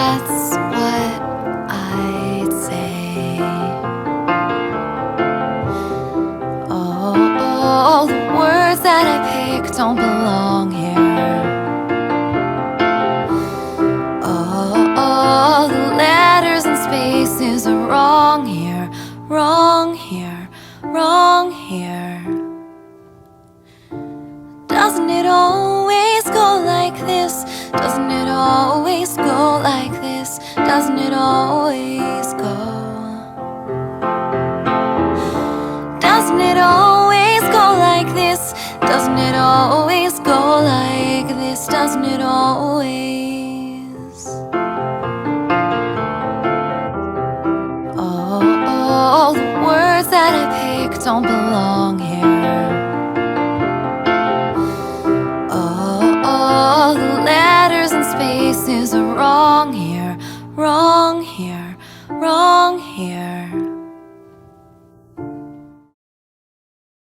that's what I'd say. Oh, the words that I pick don't belong here. Oh, the letters and spaces are wrong here, wrong here, wrong here. Doesn't it always go like this? Doesn't it always go like this? Doesn't it always go? Doesn't it always go like this? Doesn't it always go like this? Doesn't it always? Oh, the words that I pick don't belong here. Oh, the letters and spaces are wrong here, wrong here, wrong here.